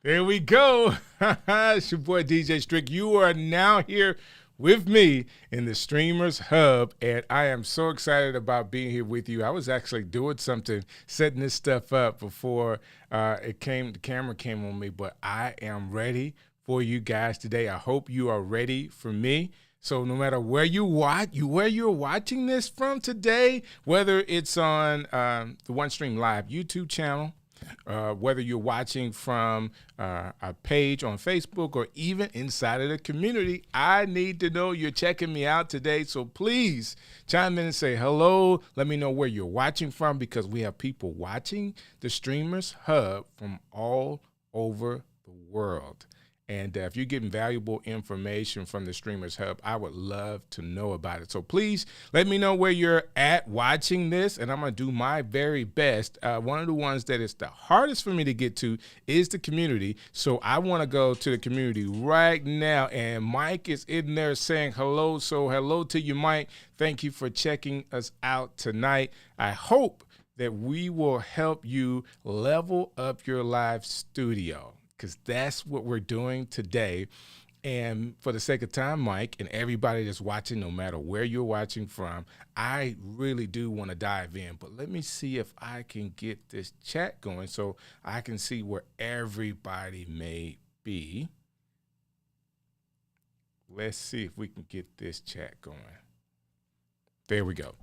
There we go. It's your boy DJ Strick. You are now here with me in the Streamers Hub, and I am so excited about being here with you. I was actually doing something, setting this stuff up before the camera came on me, but I am ready for you guys today. I hope you are ready for me. So no matter where where you're watching this from today, whether it's on the OneStream Live YouTube channel, whether you're watching from a page on Facebook or even inside of the community, I need to know you're checking me out today. So please chime in and say hello. Let me know where you're watching from, because we have people watching the Streamers Hub from all over the world. And if you're getting valuable information from the Streamers Hub, I would love to know about it. So please let me know where you're at watching this, and I'm going to do my very best. One of the ones that is the hardest for me to get to is the community. So I want to go to the community right now, and Mike is in there saying hello. So hello to you, Mike. Thank you for checking us out tonight. I hope that we will help you level up your live studio, because that's what we're doing today. And for the sake of time, Mike, and everybody that's watching, no matter where you're watching from, I really do want to dive in. But let me see if I can get this chat going so I can see where everybody may be. Let's see if we can get this chat going. There we go.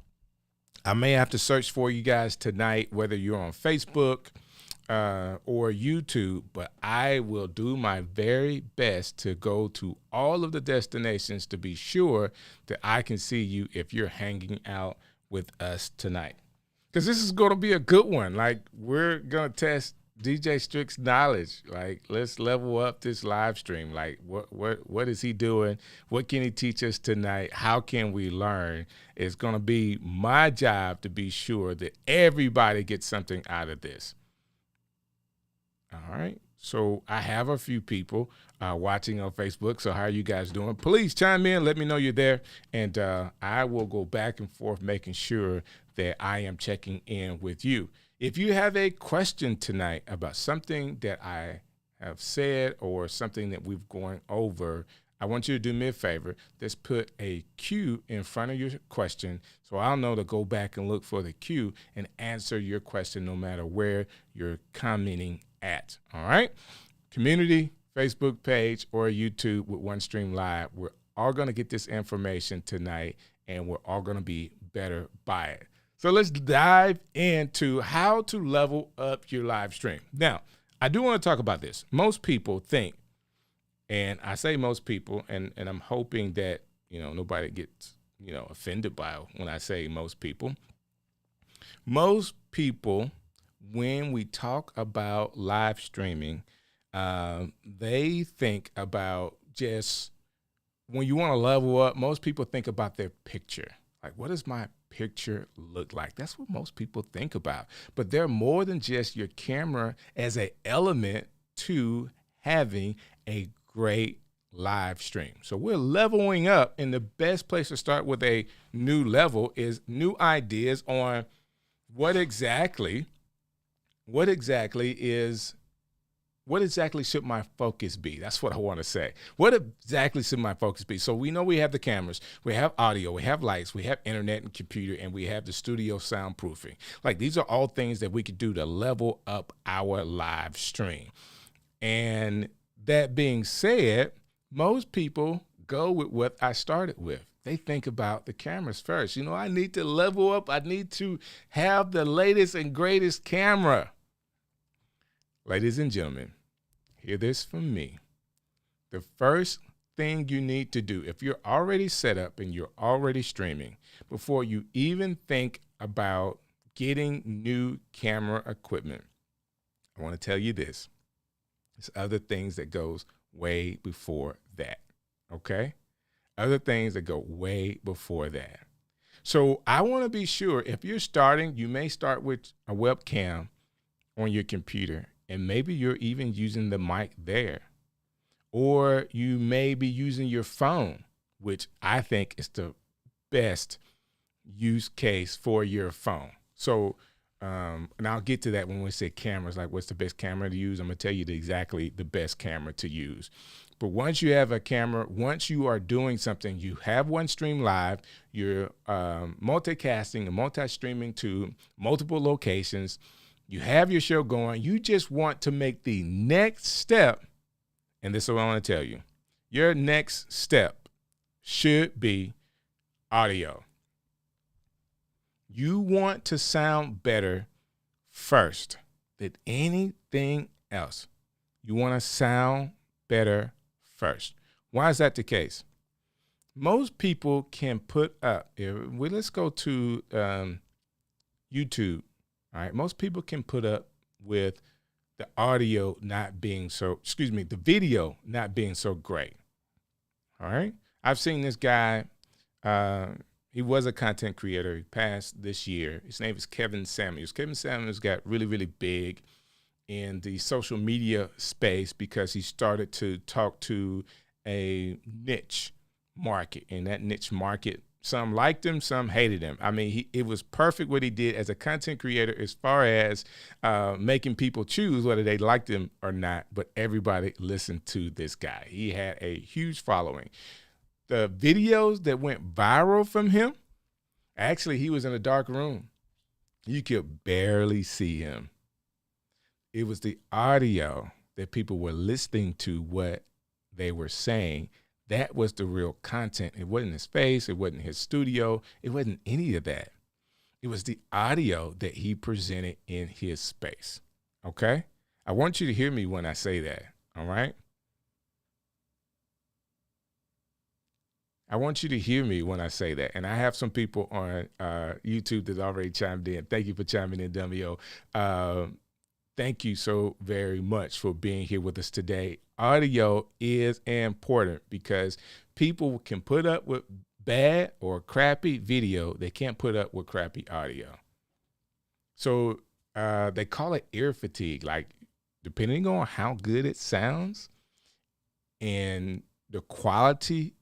I may have to search for you guys tonight, whether you're on Facebook or YouTube, but I will do my very best to go to all of the destinations to be sure that I can see you if you're hanging out with us tonight. Because this is going to be a good one. Like, we're going to test DJ Strick's knowledge. Like, let's level up this live stream. Like, what is he doing? What can he teach us tonight? How can we learn? It's going to be my job to be sure that everybody gets something out of this. All right. So I have a few people watching on Facebook. So how are you guys doing? Please chime in. Let me know you're there. And I will go back and forth making sure that I am checking in with you. If you have a question tonight about something that I have said or something that we've gone over, I want you to do me a favor. Just put a Q in front of your question so I'll know to go back and look for the Q and answer your question no matter where you're commenting at. All right. Community, Facebook page, or YouTube with OneStream Live. We're all going to get this information tonight, and we're all going to be better by it. So let's dive into how to level up your live stream. Now, I do want to talk about this. Most people think, and I say most people, and I'm hoping that, nobody gets, offended by when I say most people. Most people, when we talk about live streaming, they think about just, when you want to level up, most people think about their picture. Like, what does my picture look like? That's what most people think about. But they're more than just your camera as an element to having a great live stream. So we're leveling up, and the best place to start with a new level is new ideas on what exactly should my focus be? That's what I want to say. What exactly should my focus be? So we know we have the cameras, we have audio, we have lights, we have internet and computer, and we have the studio soundproofing. Like, these are all things that we could do to level up our live stream. And that being said, most people go with what I started with. They think about the cameras first. I need to level up. I need to have the latest and greatest camera. Ladies and gentlemen, hear this from me. The first thing you need to do, if you're already set up and you're already streaming, before you even think about getting new camera equipment, I want to tell you this. There's other things that goes way before that, okay? Other things that go way before that. So I want to be sure, if you're starting, you may start with a webcam on your computer, and maybe you're even using the mic there. Or you may be using your phone, which I think is the best use case for your phone. So And I'll get to that when we say cameras, like what's the best camera to use. I'm going to tell you exactly the best camera to use. But once you have a camera, once you are doing something, you have OneStream Live, you're multicasting and multi-streaming to multiple locations, you have your show going, you just want to make the next step, and this is what I want to tell you. Your next step should be audio. You want to sound better first than anything else. You want to sound better first. Why is that the case? Most people can put up, let's go to YouTube. All right. Most people can put up with the audio not being the video not being so great. All right. I've seen this guy, he was a content creator. He passed this year. His name is Kevin Samuels. Kevin Samuels got really, really big in the social media space because he started to talk to a niche market. And that niche market, some liked him, some hated him. I mean, it was perfect what he did as a content creator as far as making people choose whether they liked him or not. But everybody listened to this guy. He had a huge following. The videos that went viral from him, actually, he was in a dark room. You could barely see him. It was the audio that people were listening to what they were saying. That was the real content. It wasn't his face. It wasn't his studio. It wasn't any of that. It was the audio that he presented in his space. Okay? I want you to hear me when I say that. All right? I want you to hear me when I say that. And I have some people on YouTube that already chimed in. Thank you for chiming in, Dummyo. Thank you so very much for being here with us today. Audio is important because people can put up with bad or crappy video. They can't put up with crappy audio. So they call it ear fatigue. Like, depending on how good it sounds and the quality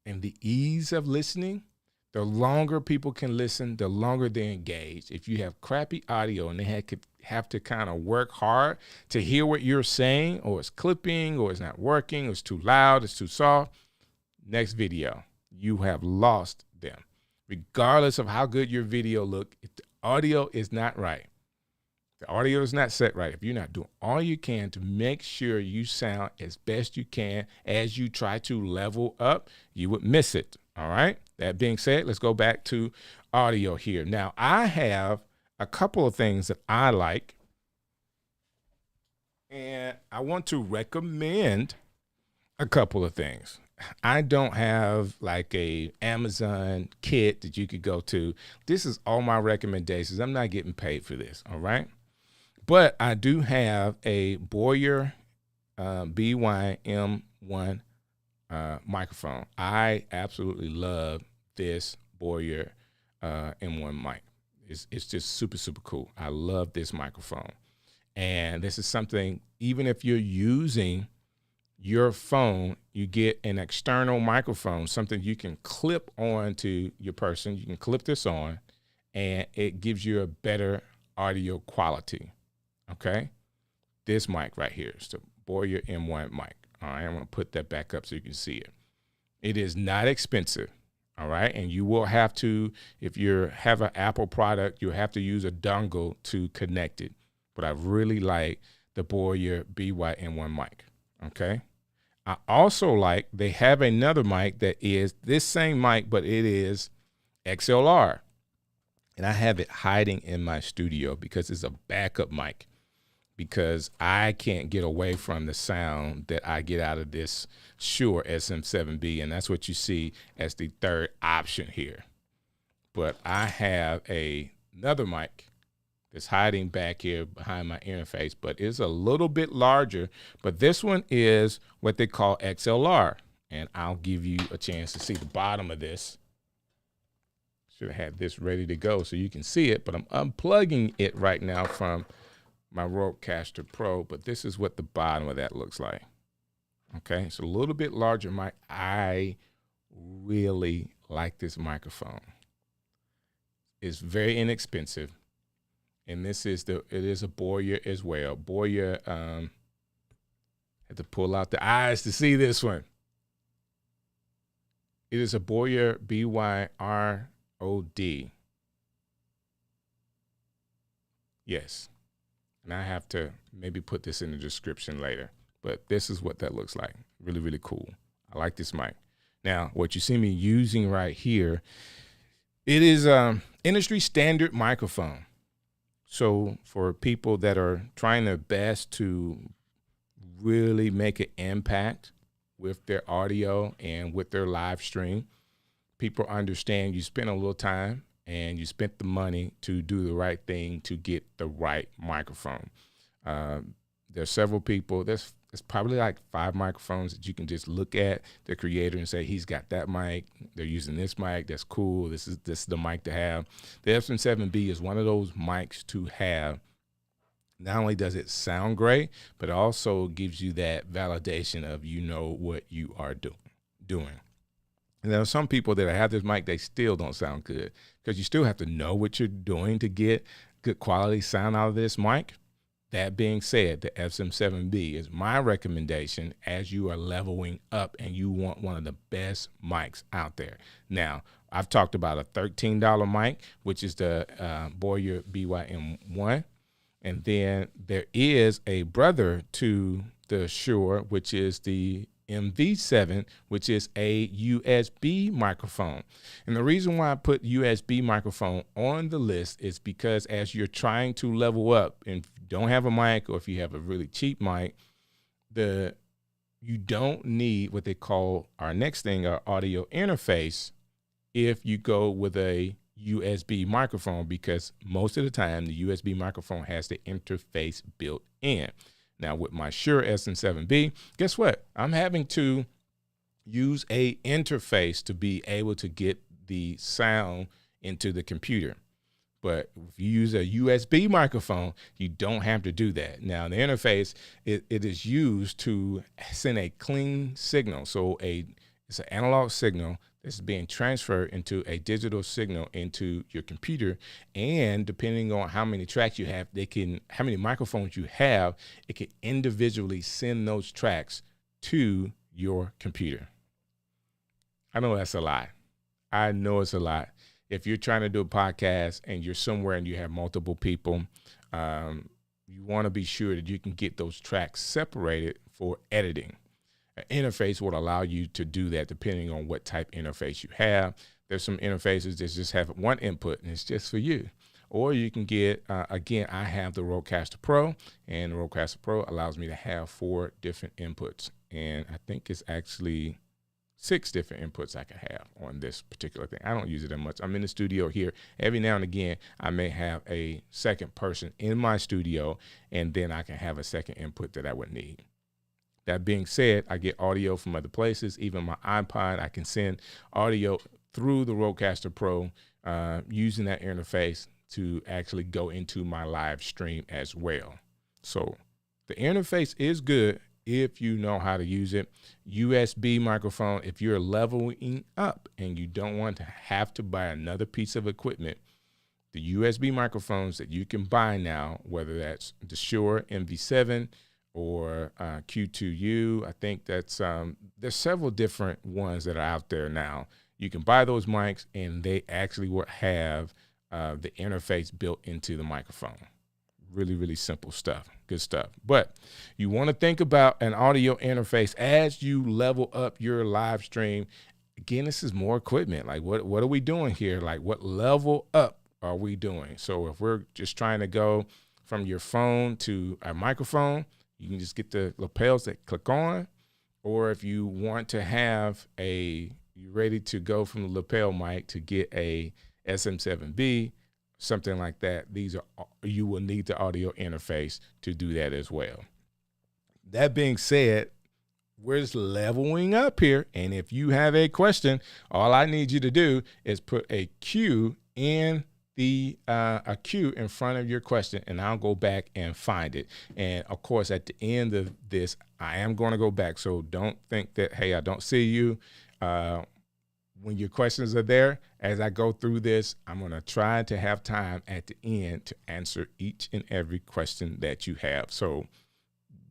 and the ease of listening, the longer people can listen, the longer they're engaged. If you have crappy audio and they have to kind of work hard to hear what you're saying, or it's clipping, or it's not working, or it's too loud, it's too soft, next video, you have lost them. Regardless of how good your video look, if the audio is not right, the audio is not set right, if you're not doing all you can to make sure you sound as best you can as you try to level up, you would miss it. All right. That being said, let's go back to audio here. Now, I have a couple of things that I like, and I want to recommend a couple of things. I don't have like a Amazon kit that you could go to. This is all my recommendations. I'm not getting paid for this. All right. But I do have a Boyer BY-M1 microphone. I absolutely love this Boyer M1 mic. It's just super, super cool. I love this microphone. And this is something, even if you're using your phone, you get an external microphone, something you can clip on to your person. You can clip this on, and it gives you a better audio quality. Okay, this mic right here is the Boyer M1 mic. All right, I'm going to put that back up so you can see it. It is not expensive. All right, and you will have to, if you have an Apple product, you'll have to use a dongle to connect it. But I really like the Boyer BY-M1 mic. Okay, I also like, they have another mic that is this same mic, but it is XLR. And I have it hiding in my studio because it's a backup mic, because I can't get away from the sound that I get out of this Shure SM7B. And that's what you see as the third option here. But I have another mic that's hiding back here behind my interface, but it's a little bit larger. But this one is what they call XLR. And I'll give you a chance to see the bottom of this. Should have had this ready to go so you can see it, but I'm unplugging it right now from my Rodecaster Pro, but this is what the bottom of that looks like. Okay, it's a little bit larger mic. I really like this microphone. It's very inexpensive, And it is a Boyer as well. Boyer, had to pull out the eyes to see this one. It is a Boyer BYROD. Yes. And I have to maybe put this in the description later. But this is what that looks like. Really, really cool. I like this mic. Now, what you see me using right here, it is industry standard microphone. So for people that are trying their best to really make an impact with their audio and with their live stream, people understand you spent a little time and you spent the money to do the right thing to get the right microphone. There's several people. There's probably like 5 microphones that you can just look at the creator and say, he's got that mic. They're using this mic. That's cool. This is the mic to have. The SM7B is one of those mics to have. Not only does it sound great, but it also gives you that validation of what you are doing. And there are some people that have this mic, they still don't sound good because you still have to know what you're doing to get good quality sound out of this mic. That being said, the SM7B is my recommendation as you are leveling up and you want one of the best mics out there. Now, I've talked about a $13 mic, which is the Boyer BYM1. And then there is a brother to the Shure, which is the MV7, which is a USB microphone. And the reason why I put USB microphone on the list is because as you're trying to level up and don't have a mic, or if you have a really cheap mic, you don't need what they call our next thing, our audio interface, if you go with a USB microphone, because most of the time the USB microphone has the interface built in. Now with my Shure SM7B, guess what? I'm having to use a interface to be able to get the sound into the computer. But if you use a USB microphone, you don't have to do that. Now, the interface, it is used to send a clean signal. So it's an analog signal that's being transferred into a digital signal into your computer. And depending on how many tracks you have, how many microphones you have, it can individually send those tracks to your computer. I know that's a lot. I know it's a lot. If you're trying to do a podcast and you're somewhere and you have multiple people, you want to be sure that you can get those tracks separated for editing. An interface will allow you to do that depending on what type interface you have. There's some interfaces that just have one input and it's just for you. Or you can get, again, I have the Rodecaster Pro, and the Rodecaster Pro allows me to have 4 different inputs. And I think it's actually 6 different inputs I can have on this particular thing. I don't use it that much. I'm in the studio here. Every now and again, I may have a second person in my studio, and then I can have a second input that I would need. That being said, I get audio from other places. Even my iPod, I can send audio through the Rodecaster Pro using that interface to actually go into my live stream as well. So the interface is good if you know how to use it. USB microphone, if you're leveling up and you don't want to have to buy another piece of equipment, the USB microphones that you can buy now, whether that's the Shure MV7 or Q2U, I think that's there's several different ones that are out there now. You can buy those mics and they actually will have the interface built into the microphone. Really, really simple stuff. Good stuff. But you want to think about an audio interface as you level up your live stream. Again, this is more equipment. Like what are we doing here? Like what level up are we doing? So if we're just trying to go from your phone to a microphone, you can just get the lapels that click on. Or if you want to have you're ready to go from the lapel mic to get a SM7B, something like that, you will need the audio interface to do that as well. That being said, we're just leveling up here. And if you have a question, all I need you to do is put a Q in a Q in front of your question, and I'll go back and find it. And of course, at the end of this, I am going to go back. So don't think that, hey, I don't see you. when your questions are there, as I go through this, I'm going to try to have time at the end to answer each and every question that you have. So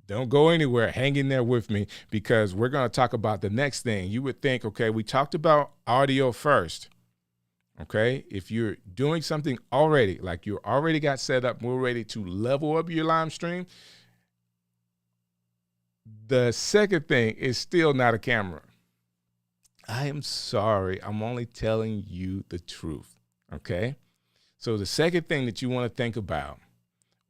don't go anywhere. Hang in there with me, because we're going to talk about the next thing. You would think, okay, we talked about audio first. Okay, if you're doing something already, like you already got set up, we're ready to level up your live stream. The second thing is still not a camera. I am sorry. I'm only telling you the truth. Okay. So the second thing that you want to think about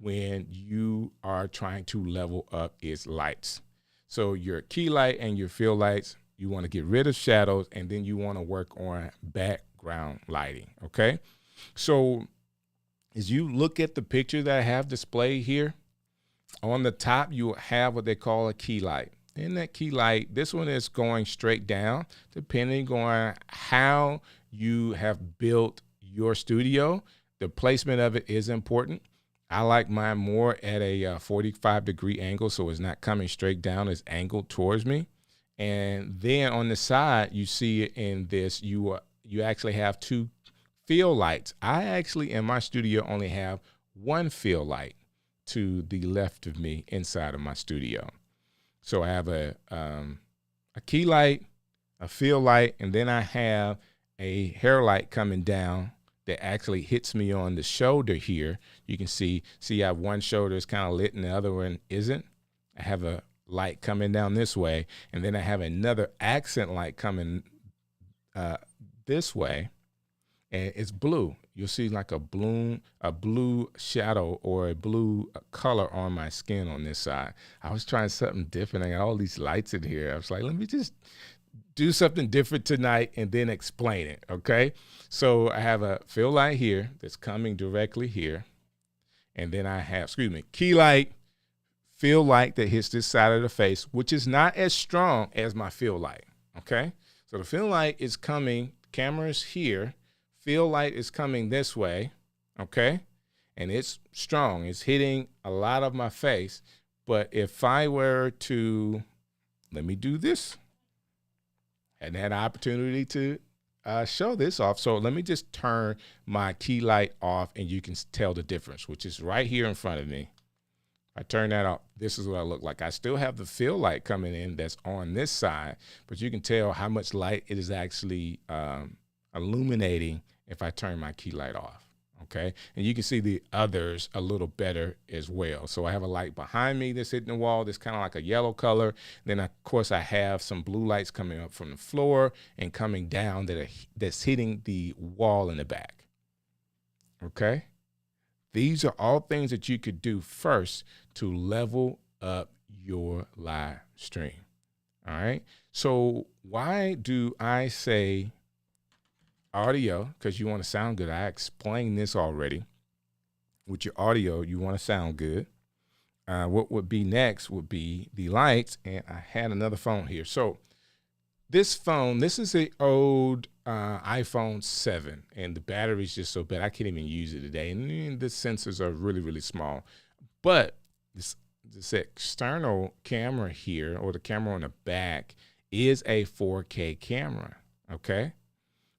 when you are trying to level up is lights. So your key light and your fill lights, you want to get rid of shadows, and then you want to work on background lighting. Okay. So as you look at the picture that I have displayed here, on the top, you have what they call a key light. In that key light, this one is going straight down, depending on how you have built your studio. The placement of it is important. I like mine more at a 45-degree angle, so it's not coming straight down, it's angled towards me. And then on the side, you see it in this, you actually have two fill lights. I actually, in my studio, only have one fill light to the left of me inside of my studio. So I have a key light, a fill light, and then I have a hair light coming down that actually hits me on the shoulder here. You can see I have one shoulder is kind of lit and the other one isn't. I have a light coming down this way, and then I have another accent light coming this way, and it's blue. You'll see like a blue shadow or a blue color on my skin on this side. I was trying something different. I got all these lights in here. I was like, let me just do something different tonight and then explain it, okay? So I have a fill light here that's coming directly here. And then I have, key light, fill light that hits this side of the face, which is not as strong as my fill light, okay? So the fill light is coming, camera's here, fill light is coming this way, okay? And it's strong. It's hitting a lot of my face. But if I were to, let me do this. Hadn't had an opportunity to show this off. So let me just turn my key light off, and you can tell the difference, which is right here in front of me. I turn that off. This is what I look like. I still have the fill light coming in that's on this side, but you can tell how much light it is actually illuminating if I turn my key light off, okay? And you can see the others a little better as well. So I have a light behind me that's hitting the wall that's kind of like a yellow color. Then, of course, I have some blue lights coming up from the floor and coming down that's hitting the wall in the back, okay? These are all things that you could do first to level up your live stream, all right? So why do I say audio? Because you want to sound good. I explained this already. With your audio, you want to sound good. What would be next would be the lights, and I had another phone here. So this phone, this is an old iPhone 7, and the battery's just so bad I can't even use it today. And the sensors are really, really small. But this external camera here, or the camera on the back, is a 4K camera, okay?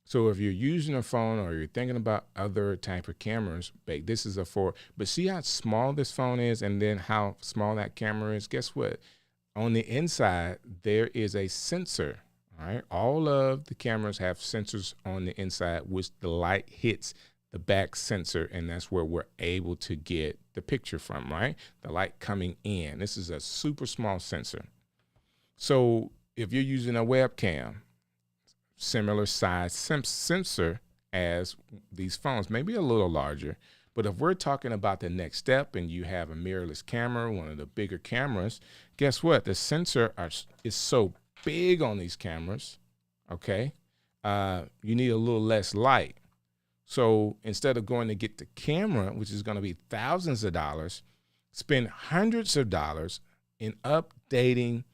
So if you're using a phone or you're thinking about other type of cameras, this is a 4. But see how small this phone is, and then how small that camera is? Guess what? On the inside, there is a sensor, all right? All of the cameras have sensors on the inside, which the light hits the back sensor, and that's where we're able to get the picture from, right? The light coming in. This is a super small sensor. So if you're using a webcam, similar size sensor as these phones, maybe a little larger. But if we're talking about the next step and you have a mirrorless camera, one of the bigger cameras, guess what? The sensor is so big on these cameras, okay? You need a little less light. So instead of going to get the camera, which is going to be thousands of dollars, spend hundreds of dollars in updating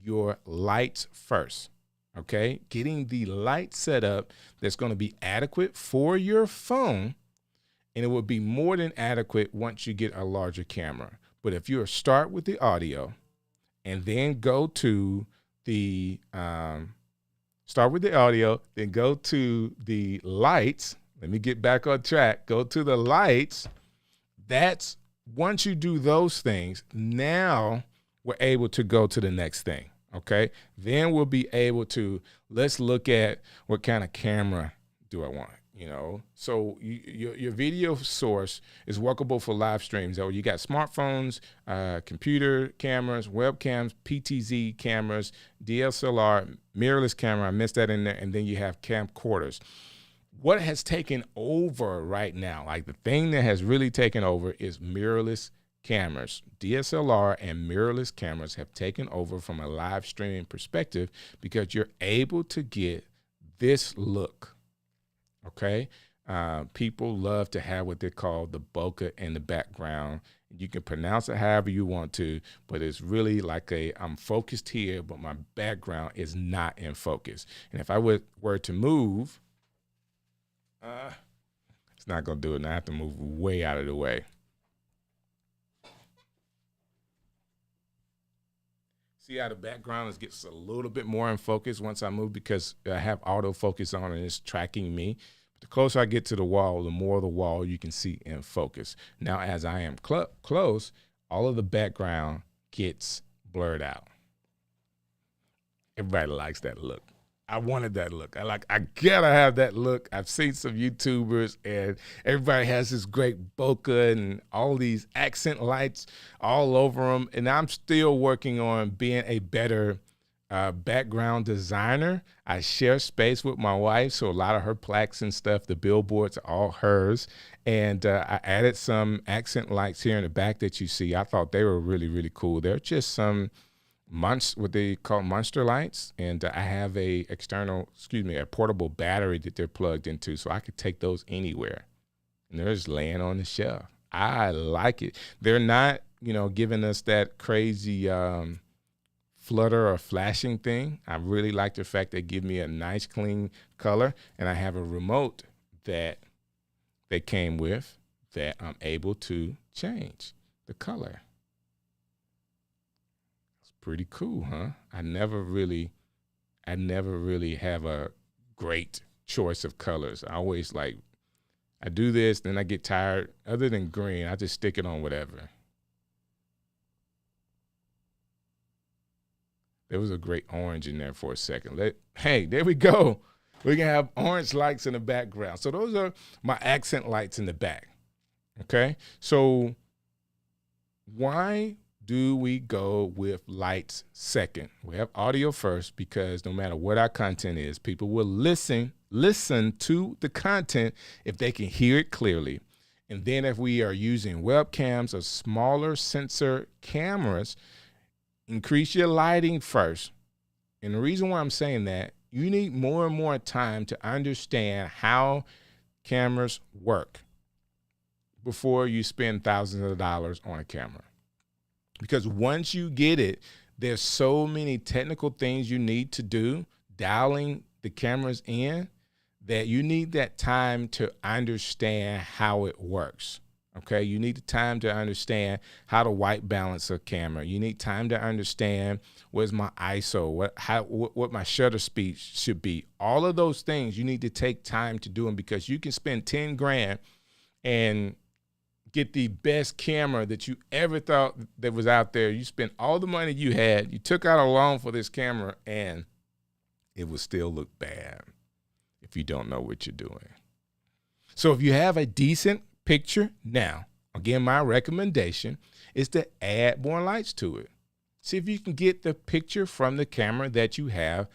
your lights first. Okay, getting the light set up that's going to be adequate for your phone, and it will be more than adequate once you get a larger camera. But if you start with the audio and then go to the Start with the audio, then go to the lights. Let me get back on track. Go to the lights. That's once you do those things, now we're able to go to the next thing. Okay. Then we'll be able to, let's look at what kind of camera do I want, So your video source is workable for live streams. So you got smartphones, computer cameras, webcams, PTZ cameras, DSLR, mirrorless camera. I missed that in there. And then you have camcorders. What has taken over right now, like the thing that has really taken over, is mirrorless cameras. DSLR and mirrorless cameras have taken over from a live streaming perspective because you're able to get this look. Okay. People love to have what they call the bokeh in the background. You can pronounce it however you want to, but it's really like I'm focused here, but my background is not in focus. And if I were to move, it's not going to do it. And I have to move way out of the way. See how the background gets a little bit more in focus once I move because I have autofocus on and it's tracking me. The closer I get to the wall, the more of the wall you can see in focus. Now, as I am close, all of the background gets blurred out. Everybody likes that look. I wanted that look. I gotta have that look. I've seen some YouTubers and everybody has this great bokeh and all these accent lights all over them. And I'm still working on being a better background designer. I share space with my wife, so a lot of her plaques and stuff, the billboards are all hers. And I added some accent lights here in the back that you see. I thought they were really, really cool. They're just some what they call monster lights, and I have a portable battery that they're plugged into, so I could take those anywhere. And they're just laying on the shelf. I like it. They're not, giving us that crazy flutter or flashing thing. I really like the fact they give me a nice clean color, and I have a remote that they came with that I'm able to change the color. Pretty cool, huh? I never really have a great choice of colors. I always I do this, then I get tired. Other than green, I just stick it on whatever. There was a great orange in there for a second. Hey, there we go. We can have orange lights in the background. So those are my accent lights in the back. Okay, so why do we go with lights second? We have audio first because no matter what our content is, people will listen to the content if they can hear it clearly. And then if we are using webcams or smaller sensor cameras, increase your lighting first. And the reason why I'm saying that, you need more and more time to understand how cameras work before you spend thousands of dollars on a camera. Because once you get it, there's so many technical things you need to do, dialing the cameras in, that you need that time to understand how it works. Okay, you need the time to understand how to white balance a camera. You need time to understand where's my ISO, what my shutter speed should be. All of those things you need to take time to do them, because you can spend 10 grand and get the best camera that you ever thought that was out there. You spent all the money you had, you took out a loan for this camera, and it will still look bad if you don't know what you're doing. So if you have a decent picture now, again, my recommendation is to add more lights to it. See if you can get the picture from the camera that you have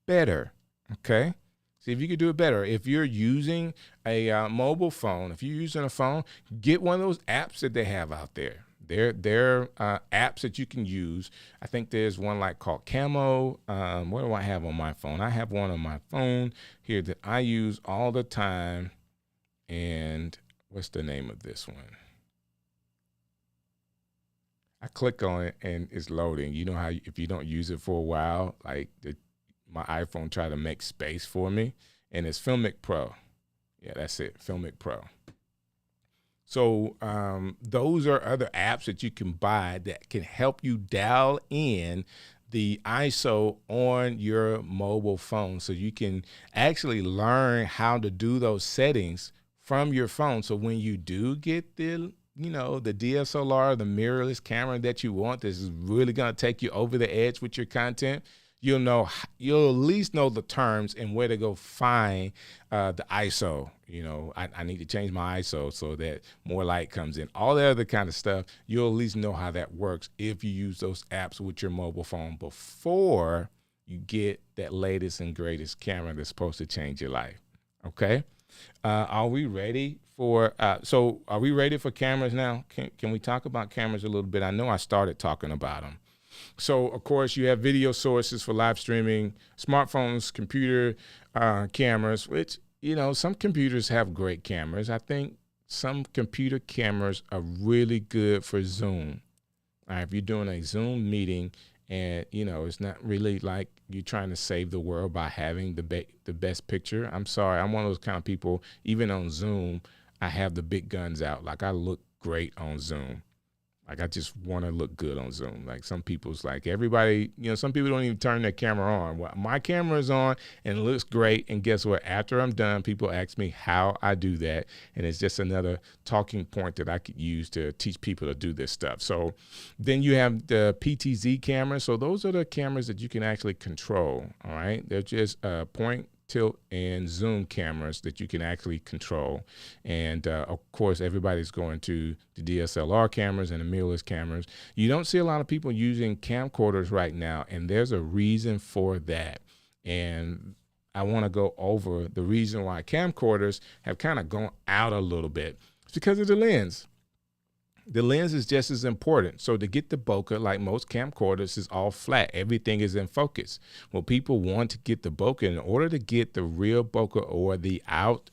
better, okay? See if you can do it better. If you're using a mobile phone, if you're using a phone, get one of those apps that they have out there. They're apps that you can use. I think there's one called Camo. What do I have on my phone? I have one on my phone here that I use all the time. And what's the name of this one? I click on it and it's loading. You know how if you don't use it for a while, my iPhone try to make space for me, and it's Filmic Pro. Yeah, that's it, Filmic Pro. So those are other apps that you can buy that can help you dial in the ISO on your mobile phone so you can actually learn how to do those settings from your phone. So when you do get the DSLR, the mirrorless camera that you want, this is really going to take you over the edge with your content. You'll at least know the terms and where to go find the ISO. I need to change my ISO so that more light comes in. All the other kind of stuff, you'll at least know how that works if you use those apps with your mobile phone before you get that latest and greatest camera that's supposed to change your life. Okay. Are we ready for are we ready for cameras now? Can we talk about cameras a little bit? I know I started talking about them. So, of course, you have video sources for live streaming, smartphones, computer cameras, which, some computers have great cameras. I think some computer cameras are really good for Zoom. If you're doing a Zoom meeting and, it's not really like you're trying to save the world by having the best picture. I'm sorry. I'm one of those kind of people, even on Zoom, I have the big guns out. Like, I look great on Zoom. Like, I just want to look good on Zoom. Like, some people's like, everybody, some people don't even turn their camera on. Well, my camera is on and it looks great. And guess what? After I'm done, people ask me how I do that. And it's just another talking point that I could use to teach people to do this stuff. So then you have the PTZ cameras. So those are the cameras that you can actually control. All right. They're just point, tilt, and zoom cameras that you can actually control. And of course, everybody's going to the DSLR cameras and the mirrorless cameras. You don't see a lot of people using camcorders right now, and there's a reason for that. And I want to go over the reason why camcorders have kind of gone out a little bit. It's because of the lens. The lens is just as important. So to get the bokeh, like most camcorders, is all flat. Everything is in focus. Well, people want to get the bokeh. In order to get the real bokeh or the out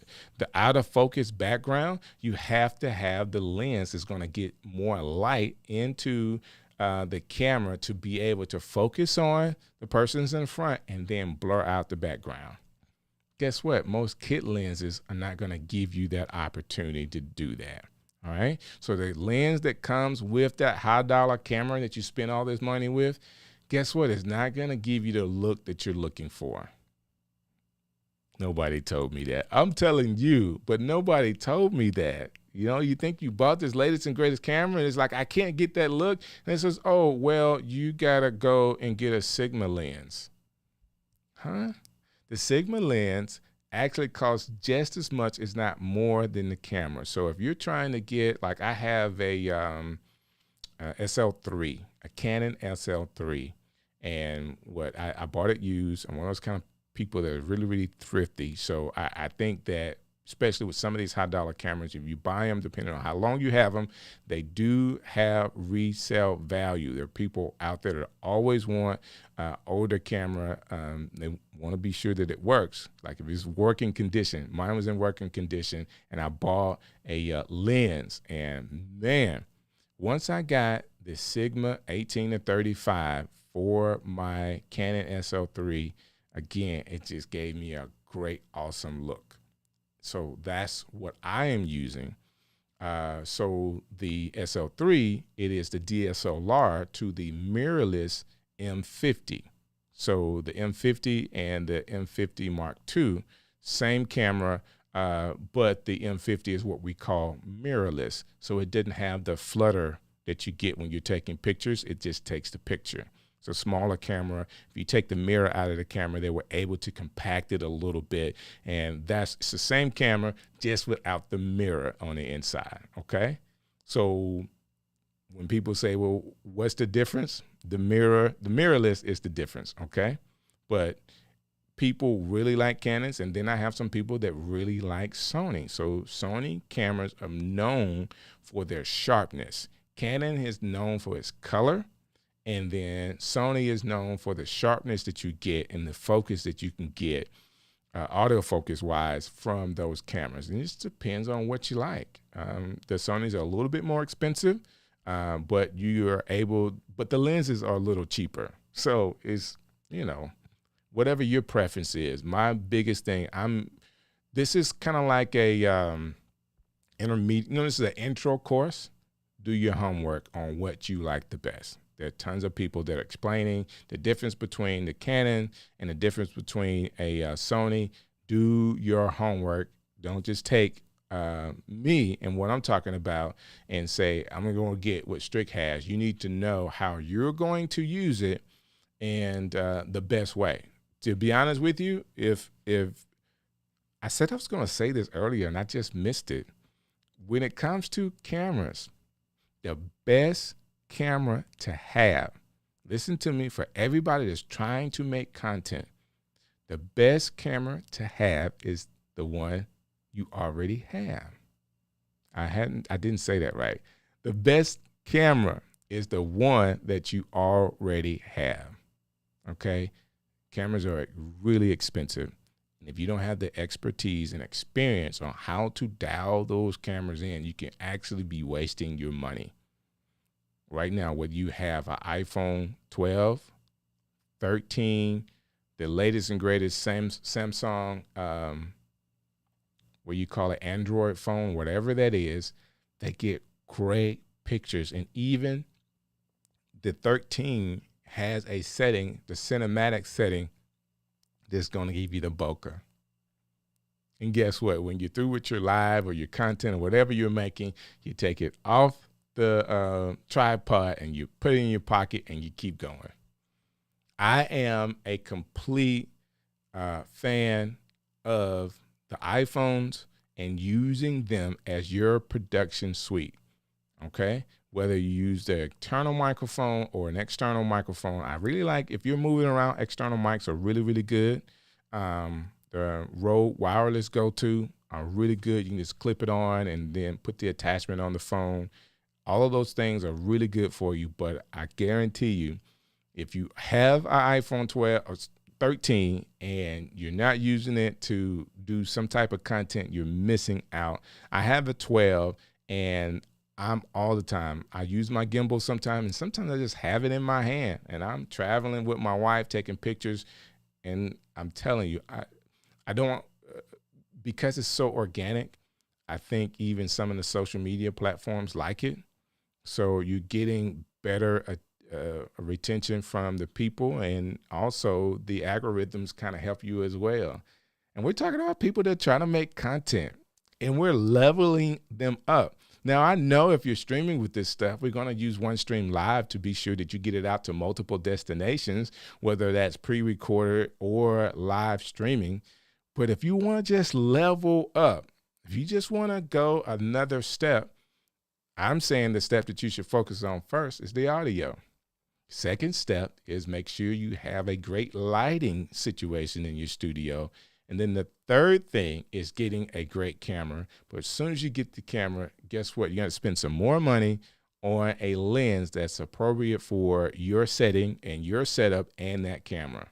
of focus background, you have to have the lens that's going to get more light into the camera to be able to focus on the persons in front and then blur out the background. Guess what? Most kit lenses are not going to give you that opportunity to do that. All right. So the lens that comes with that $high-dollar camera that you spend all this money with, guess what? It's not going to give you the look that you're looking for. Nobody told me that. I'm telling you, but nobody told me that. You think you bought this latest and greatest camera, and it's like, I can't get that look. And it says, oh, well, you got to go and get a Sigma lens. Huh? The Sigma lens actually costs just as much, if not more, than the camera. So if you're trying to get, like, I have a SL3, a Canon SL3, and I bought it used. I'm one of those kind of people that are really, really thrifty. So I think that, especially with some of these $high-dollar cameras, if you buy them, depending on how long you have them, they do have resale value. There are people out there that always want older camera. They want to be sure that it works. Like, if it's working condition, mine was in working condition, and I bought a lens. And man, once I got the Sigma 18-35 for my Canon SL3, again, it just gave me a great, awesome look. So that's what I am using. So the SL3, it is the DSLR to the mirrorless M50. So the M50 and the M50 Mark II, same camera, but the M50 is what we call mirrorless. So it didn't have the flutter that you get when you're taking pictures. It just takes the picture. It's a smaller camera. If you take the mirror out of the camera, they were able to compact it a little bit. And it's the same camera, just without the mirror on the inside, okay? So when people say, well, what's the difference? The mirrorless is the difference, okay? But people really like Canons, and then I have some people that really like Sony. So Sony cameras are known for their sharpness. Canon is known for its color. And then Sony is known for the sharpness that you get and the focus that you can get, autofocus wise, from those cameras. And it just depends on what you like. The Sonys are a little bit more expensive, but the lenses are a little cheaper. So it's, whatever your preference is. My biggest thing, this is kind of like a intermediate, this is an intro course. Do your homework on what you like the best. There are tons of people that are explaining the difference between the Canon and the difference between a Sony. Do your homework. Don't just take me and what I'm talking about and say, I'm going to get what Strick has. You need to know how you're going to use it and the best way. To be honest with you, if I said I was going to say this earlier and I just missed it. When it comes to cameras, the best camera to have, listen to me, for everybody that's trying to make content, the best camera to have is the one you already have. I didn't say that right. The best camera is the one that you already have. Okay? Cameras are really expensive. And if you don't have the expertise and experience on how to dial those cameras in, you can actually be wasting your money. Right now, whether you have an iPhone 12, 13, the latest and greatest Samsung, what you call it, Android phone, whatever that is, they get great pictures. And even the 13 has a setting, the cinematic setting, that's going to give you the bokeh. And guess what? When you're through with your live or your content or whatever you're making, you take it off the tripod and you put it in your pocket and you keep going. I am a complete fan of the iPhones and using them as your production suite. Okay? Whether you use the internal microphone or an external microphone, I really like, if you're moving around, external mics are really, really good. The Rode wireless go-to are really good. You can just clip it on and then put the attachment on the phone. All of those things are really good for you, but I guarantee you, if you have an iPhone 12 or 13 and you're not using it to do some type of content, you're missing out. I have a 12 and I'm all the time. I use my gimbal sometimes, and sometimes I just have it in my hand and I'm traveling with my wife taking pictures. And I'm telling you, I don't, because it's so organic, I think even some of the social media platforms like it. So you're getting better retention from the people, and also the algorithms kind of help you as well. And we're talking about people that try to make content, and we're leveling them up. Now, I know if you're streaming with this stuff, we're going to use OneStream Live to be sure that you get it out to multiple destinations, whether that's pre-recorded or live streaming. But if you want to just level up, if you just want to go another step, I'm saying the step that you should focus on first is the audio. Second step is make sure you have a great lighting situation in your studio. And then the third thing is getting a great camera. But as soon as you get the camera, guess what? You're going to spend some more money on a lens that's appropriate for your setting and your setup and that camera.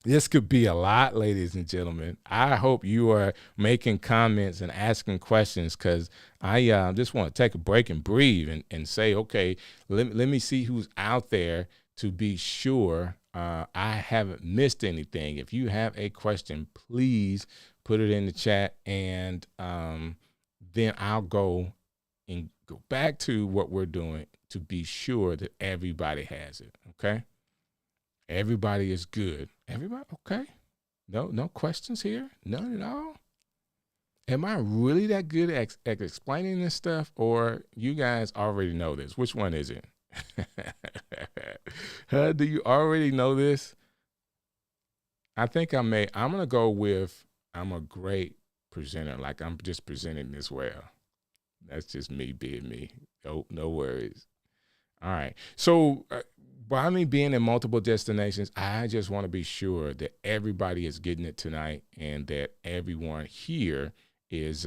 This could be a lot, ladies and gentlemen. I hope you are making comments and asking questions, because I just want to take a break and breathe and say, okay, let me see who's out there to be sure I haven't missed anything. If you have a question, please put it in the chat, and then I'll go back to what we're doing to be sure that everybody has it, okay? Everybody is good. Everybody, okay? No questions here? None at all? Am I really that good at explaining this stuff, or you guys already know this? Which one is it? Do you already know this? I think I'm going to go with, I'm a great presenter. Like, I'm just presenting this well. That's just me being me. No worries. All right. So by me being in multiple destinations, I just want to be sure that everybody is getting it tonight, and that everyone here is,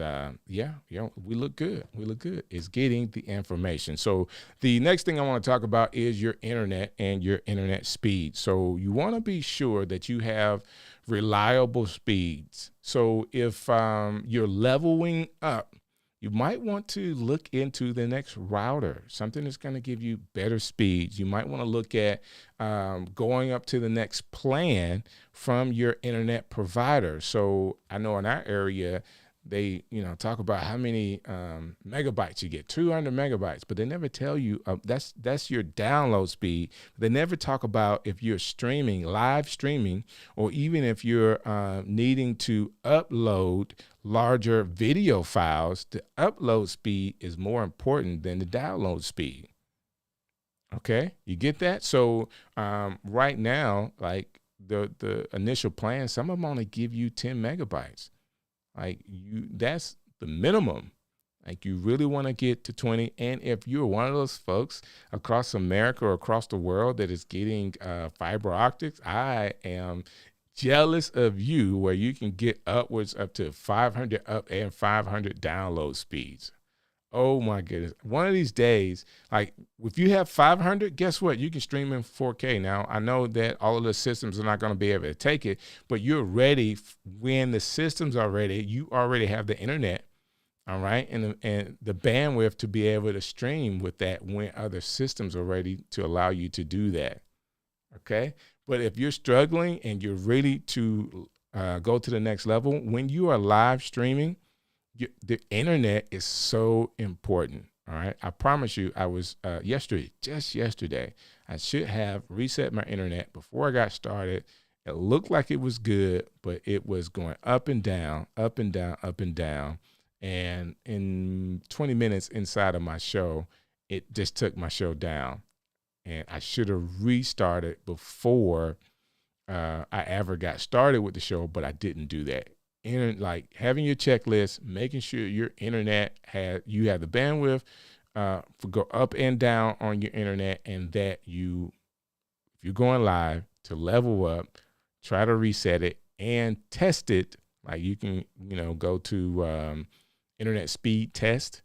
we look good. We look good. Is getting the information. So the next thing I want to talk about is your internet and your internet speed. So you want to be sure that you have reliable speeds. So if you're leveling up, you might want to look into the next router, something that's going to give you better speeds. You might want to look at going up to the next plan from your internet provider. So I know in our area, they talk about how many megabytes you get, 200 megabytes, but they never tell you that's your download speed. They never talk about if you're streaming, live streaming, or even if you're needing to upload larger video files. The upload speed is more important than the download speed. Okay, you get that? So right now, like the initial plan, some of them only give you 10 megabytes. That's the minimum. Like, you really want to get to 20. And if you're one of those folks across America or across the world that is getting fiber optics, I am jealous of you, where you can get upwards up to 500 up and 500 download speeds. Oh my goodness. One of these days, like, if you have 500, guess what? You can stream in 4K. Now, I know that all of the systems are not going to be able to take it, but you're ready when the systems are ready. You already have the internet, all right, and the bandwidth to be able to stream with that when other systems are ready to allow you to do that, okay? But if you're struggling and you're ready to go to the next level, when you are live streaming, the internet is so important. All right. I promise you, I was just yesterday, I should have reset my internet before I got started. It looked like it was good, but it was going up and down, up and down, up and down. And in 20 minutes inside of my show, it just took my show down. And I should have restarted before I ever got started with the show, but I didn't do that. Like, having your checklist, making sure your internet you have the bandwidth for go up and down on your internet, and that if you're going live, to level up, try to reset it and test it. Like, you can go to internet speed test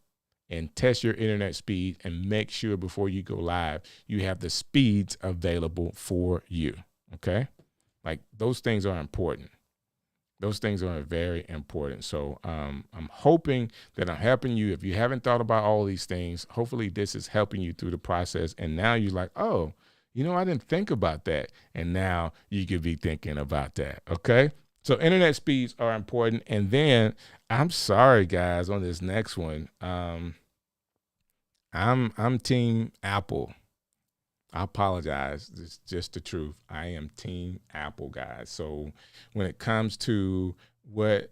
and test your internet speed, and make sure before you go live you have the speeds available for you. Okay, like, those things are important. Those things are very important. So I'm hoping that I'm helping you. If you haven't thought about all these things, hopefully this is helping you through the process. And now you're like, oh, I didn't think about that. And now you could be thinking about that. Okay. So internet speeds are important. And then, I'm sorry, guys, on this next one, I'm team Apple. I apologize. It's just the truth. I am team Apple, guys. So when it comes to whether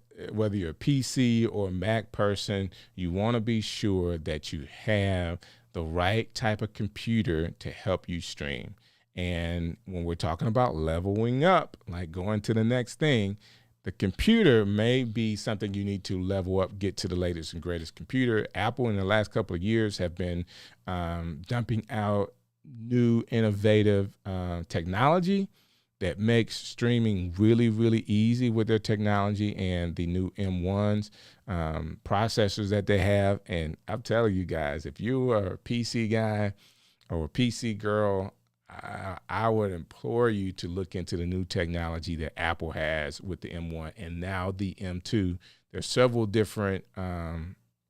you're a PC or Mac person, you want to be sure that you have the right type of computer to help you stream. And when we're talking about leveling up, like going to the next thing, the computer may be something you need to level up, get to the latest and greatest computer. Apple in the last couple of years have been dumping out new innovative technology that makes streaming really, really easy with their technology, and the new M1s processors that they have. And I'm telling you guys, if you are a PC guy or a PC girl, I would implore you to look into the new technology that Apple has with the M1 and now the M2. There's several different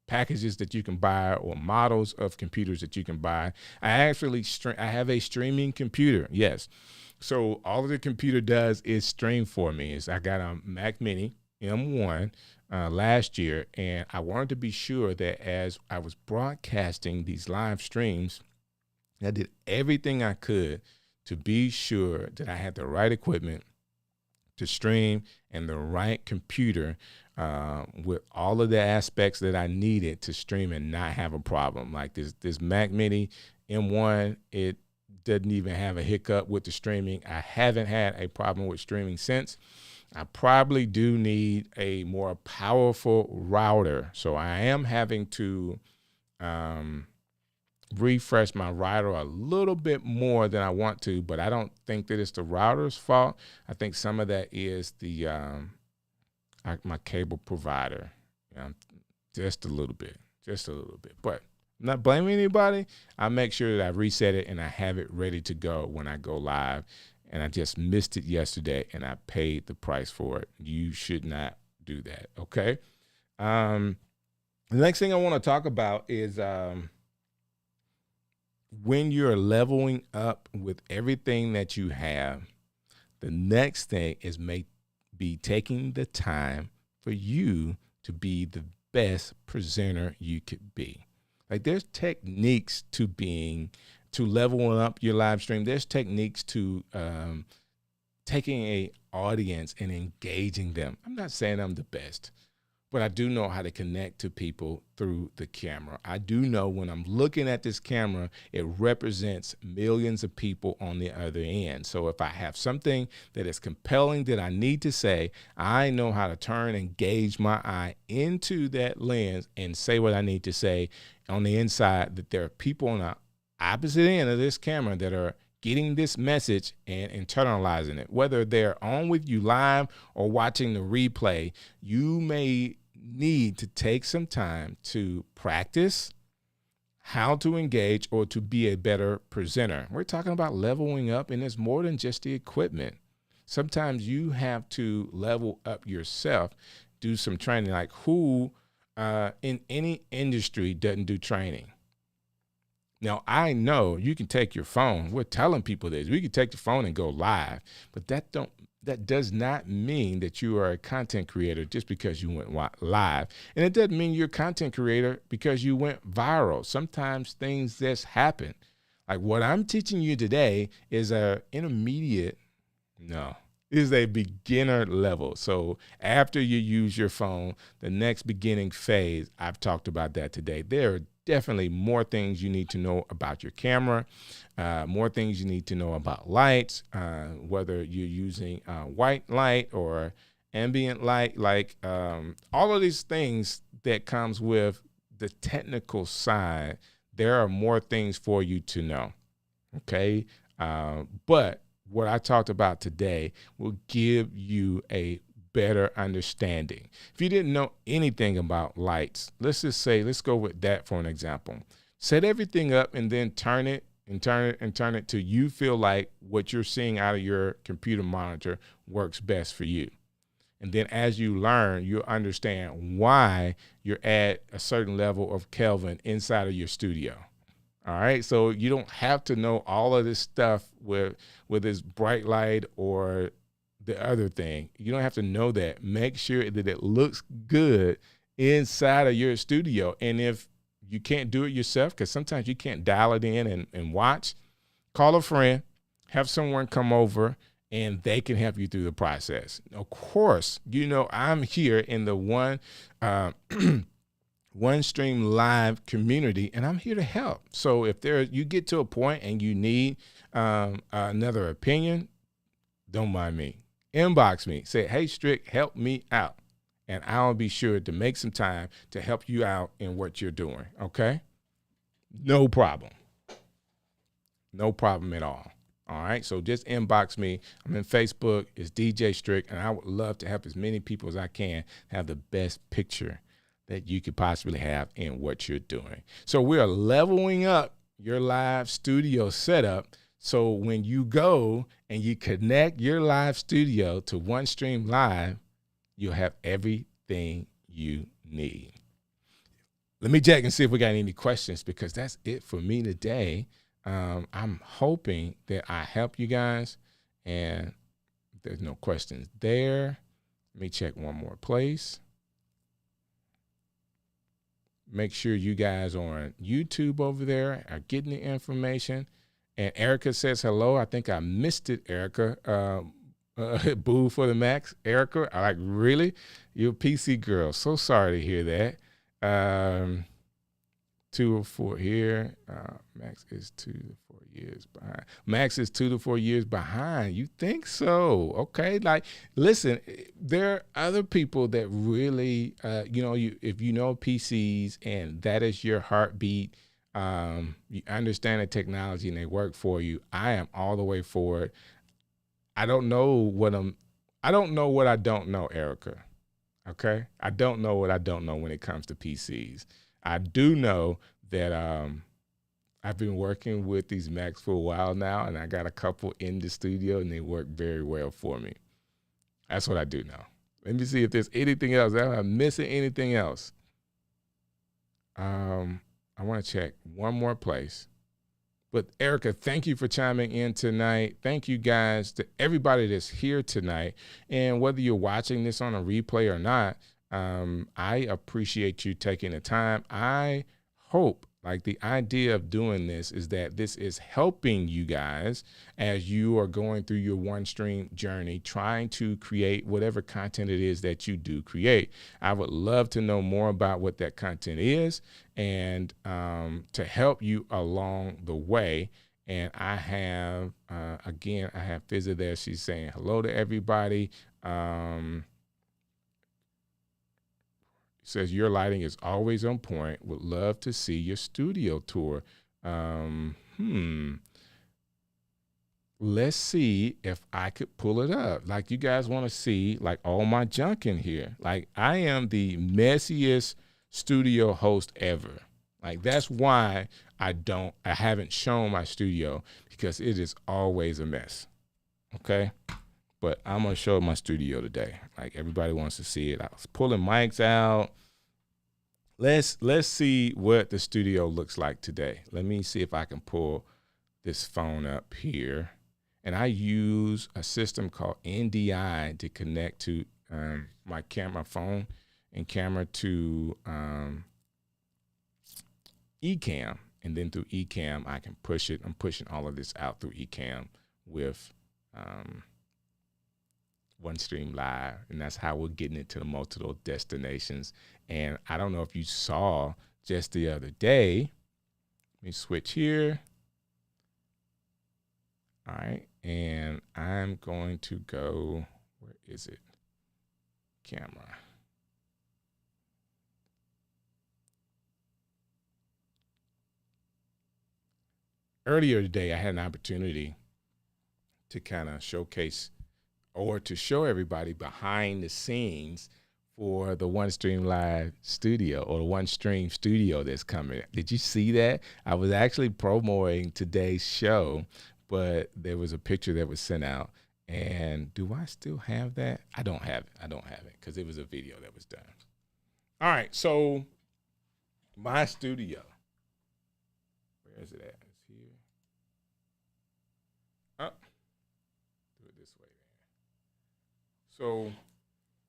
packages that you can buy, or models of computers that you can buy. I have a streaming computer. Yes. So all the computer does is stream for me. I got a Mac Mini M1 last year, and I wanted to be sure that as I was broadcasting these live streams, I did everything I could to be sure that I had the right equipment to stream and the right computer with all of the aspects that I needed to stream and not have a problem. Like this Mac Mini M1, it doesn't even have a hiccup with the streaming. I haven't had a problem with streaming since. I probably do need a more powerful router. So I am having to refresh my router a little bit more than I want to, but I don't think that it's the router's fault. I think some of that is the my cable provider, just a little bit. But I'm not blaming anybody. I make sure that I reset it and I have it ready to go when I go live. And I just missed it yesterday, and I paid the price for it. You should not do that. Okay. The next thing I want to talk about is when you're leveling up with everything that you have, the next thing is be taking the time for you to be the best presenter you could be. Like there's techniques to leveling up your live stream. There's techniques to taking a audience and engaging them. I'm not saying I'm the best, but I do know how to connect to people through the camera. I do know when I'm looking at this camera, it represents millions of people on the other end. So if I have something that is compelling that I need to say, I know how to turn and gauge my eye into that lens and say what I need to say on the inside, that there are people on the opposite end of this camera that are getting this message and internalizing it. Whether they're on with you live or watching the replay, you may need to take some time to practice how to engage or to be a better presenter. We're talking about leveling up, and it's more than just the equipment. Sometimes you have to level up yourself, do some training. Like who in any industry doesn't do training? Now, I know you can take your phone. We're telling people this. We can take the phone and go live, but that does not mean that you are a content creator just because you went live. And it doesn't mean you're a content creator because you went viral. Sometimes things just happen. Like what I'm teaching you today is a beginner level. So after you use your phone, the next beginning phase, I've talked about that today. There are definitely more things you need to know about your camera, more things you need to know about lights, whether you're using white light or ambient light, like all of these things that comes with the technical side. There are more things for you to know, okay? But what I talked about today will give you a better understanding. If you didn't know anything about lights, let's go with that for an example. Set everything up and then turn it till you feel like what you're seeing out of your computer monitor works best for you. And then as you learn, you'll understand why you're at a certain level of Kelvin inside of your studio. All right. So you don't have to know all of this stuff with this bright light or the other thing. You don't have to know that. Make sure that it looks good inside of your studio. And if you can't do it yourself, because sometimes you can't dial it in and watch, call a friend, have someone come over, and they can help you through the process. Of course, I'm here in the OneStream Live community, and I'm here to help. So if you get to a point and you need another opinion, don't mind me. Inbox me. Say, hey, Strick, help me out. And I'll be sure to make some time to help you out in what you're doing, okay? No problem. No problem at all. All right, so just inbox me. I'm in Facebook. It's DJ Strick, and I would love to help as many people as I can have the best picture that you could possibly have in what you're doing. So we're leveling up your live studio setup. So when you go and you connect your live studio to OneStream Live, you'll have everything you need. Let me check and see if we got any questions, because that's it for me today. I'm hoping that I help you guys, and there's no questions there. Let me check one more place. Make sure you guys on YouTube over there are getting the information. And Erica says hello. I think I missed it, Erica. Boo for the Max. Erica, I like, really? You're a PC girl. So sorry to hear that. 2 or 4 here. Max is 2 to 4 years behind. Max is 2 to 4 years behind. You think so? Okay. Like, listen, there are other people that really, if you know PCs and that is your heartbeat, you understand the technology and they work for you. I am all the way for it. I don't know what I don't know, Erica. Okay. I don't know what I don't know when it comes to PCs. I do know that I've been working with these Macs for a while now, and I got a couple in the studio, and they work very well for me. That's what I do know. Let me see if there's anything else. Am I missing anything else? I want to check one more place. But Erica, thank you for chiming in tonight. Thank you guys to everybody that's here tonight. And whether you're watching this on a replay or not, I appreciate you taking the time. I hope, like, the idea of doing this is that this is helping you guys as you are going through your OneStream journey, trying to create whatever content it is that you do create. I would love to know more about what that content is and to help you along the way. And I have, again, I have Fizza there. She's saying hello to everybody. Says your lighting is always on point. Would love to see your studio tour. Let's see if I could pull it up. Like, you guys want to see like all my junk in here. Like, I am the messiest studio host ever. Like, that's why I haven't shown my studio, because it is always a mess. Okay. But I'm going to show my studio today. Like, everybody wants to see it. I was pulling mics out. Let's see what the studio looks like today. Let me see if I can pull this phone up here. And I use a system called NDI to connect to my camera phone and camera to Ecamm. And then through Ecamm, I can push it. I'm pushing all of this out through Ecamm with OneStream Live, and that's how we're getting it to the multiple destinations. And I don't know if you saw just the other day. Let me switch here. All right, and I'm going to go, where is it? Camera. Earlier today, I had an opportunity to kind of showcase or to show everybody behind the scenes for the OneStream Live studio, or the OneStream studio that's coming. Did you see that? I was actually promoting today's show, but there was a picture that was sent out. And do I still have that? I don't have it because it was a video that was done. All right, so my studio. Where is it at? It's here. Oh. So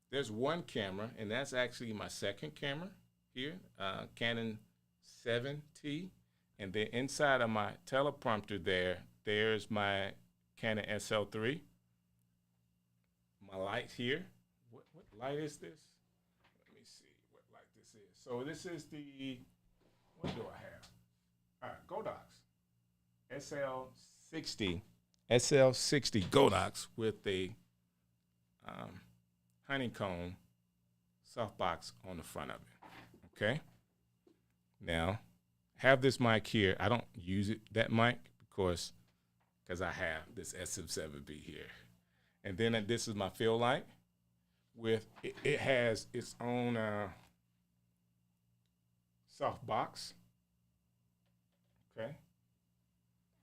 there's one camera, and that's actually my second camera here, Canon 7T. And then inside of my teleprompter there's my Canon SL3. My light here. What light is this? Let me see what light this is. So this is the, what do I have? All right, Godox SL60 Godox with the honeycomb softbox on the front of it. Okay. Now, have this mic here. I don't use that mic because I have this SM7B here. And then this is my fill light with it has its own softbox. Okay.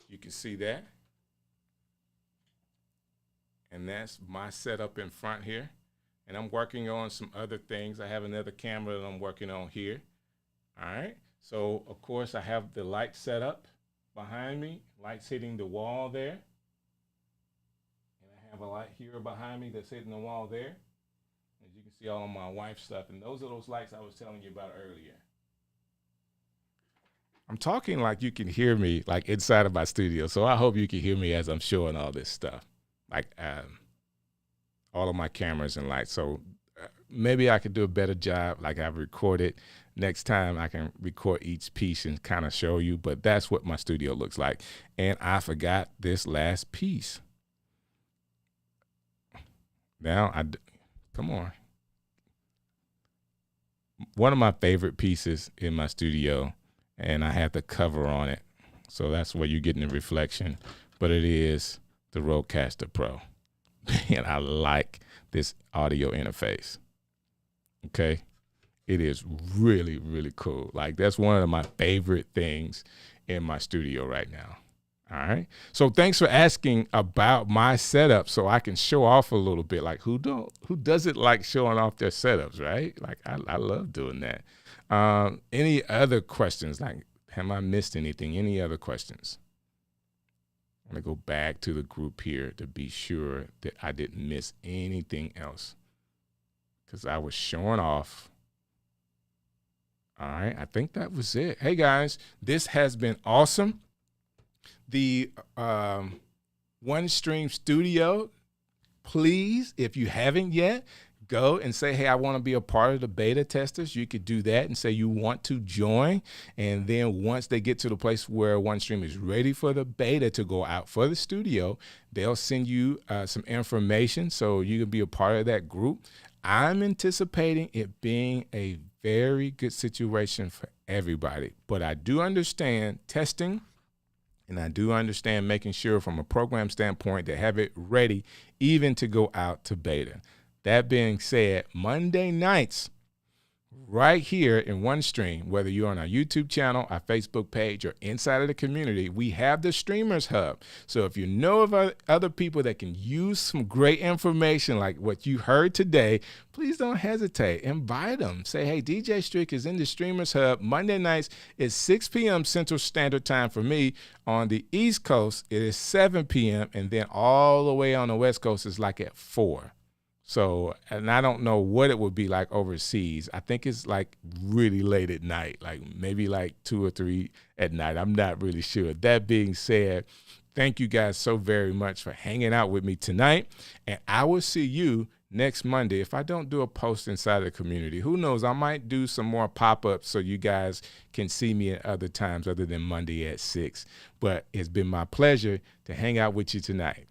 You can see that. And that's my setup in front here. And I'm working on some other things. I have another camera that I'm working on here. All right. So, of course, I have the light set up behind me. Lights hitting the wall there. And I have a light here behind me that's hitting the wall there. As you can see, all of my wife's stuff. And those are those lights I was telling you about earlier. I'm talking like you can hear me, like inside of my studio. So I hope you can hear me as I'm showing all this stuff. Like all of my cameras and lights. So maybe I could do a better job like I've recorded. Next time I can record each piece and kind of show you, but that's what my studio looks like. And I forgot this last piece. Now, come on. One of my favorite pieces in my studio, and I have the cover on it. So that's where you're getting the reflection, but it is the Rodecaster Pro. And I like this audio interface. Okay. It is really, really cool. Like, that's one of my favorite things in my studio right now. All right. So thanks for asking about my setup so I can show off a little bit. Like, who doesn't like showing off their setups, right? Like, I love doing that. Any other questions? Like, have I missed anything? Any other questions? I'm going to go back to the group here to be sure that I didn't miss anything else, because I was showing off. All right, I think that was it. Hey guys, this has been awesome. The OneStream Studio, please, if you haven't yet, go and say, hey, I want to be a part of the beta testers. You could do that and say you want to join. And then once they get to the place where OneStream is ready for the beta to go out for the studio, they'll send you some information so you can be a part of that group. I'm anticipating it being a very good situation for everybody. But I do understand testing, and I do understand making sure from a program standpoint to have it ready even to go out to beta. That being said, Monday nights, right here in OneStream, whether you're on our YouTube channel, our Facebook page, or inside of the community, we have the Streamers Hub. So if you know of other people that can use some great information like what you heard today, please don't hesitate. Invite them. Say, hey, DJ Strick is in the Streamers Hub. Monday nights is 6 p.m. Central Standard Time for me. On the East Coast, it is 7 p.m. And then all the way on the West Coast is like at 4. So, and I don't know what it would be like overseas. I think it's like really late at night, like maybe like 2 or 3 at night. I'm not really sure. That being said, thank you guys so very much for hanging out with me tonight. And I will see you next Monday. If I don't do a post inside of the community, who knows? I might do some more pop-ups so you guys can see me at other times other than Monday at 6. But it's been my pleasure to hang out with you tonight.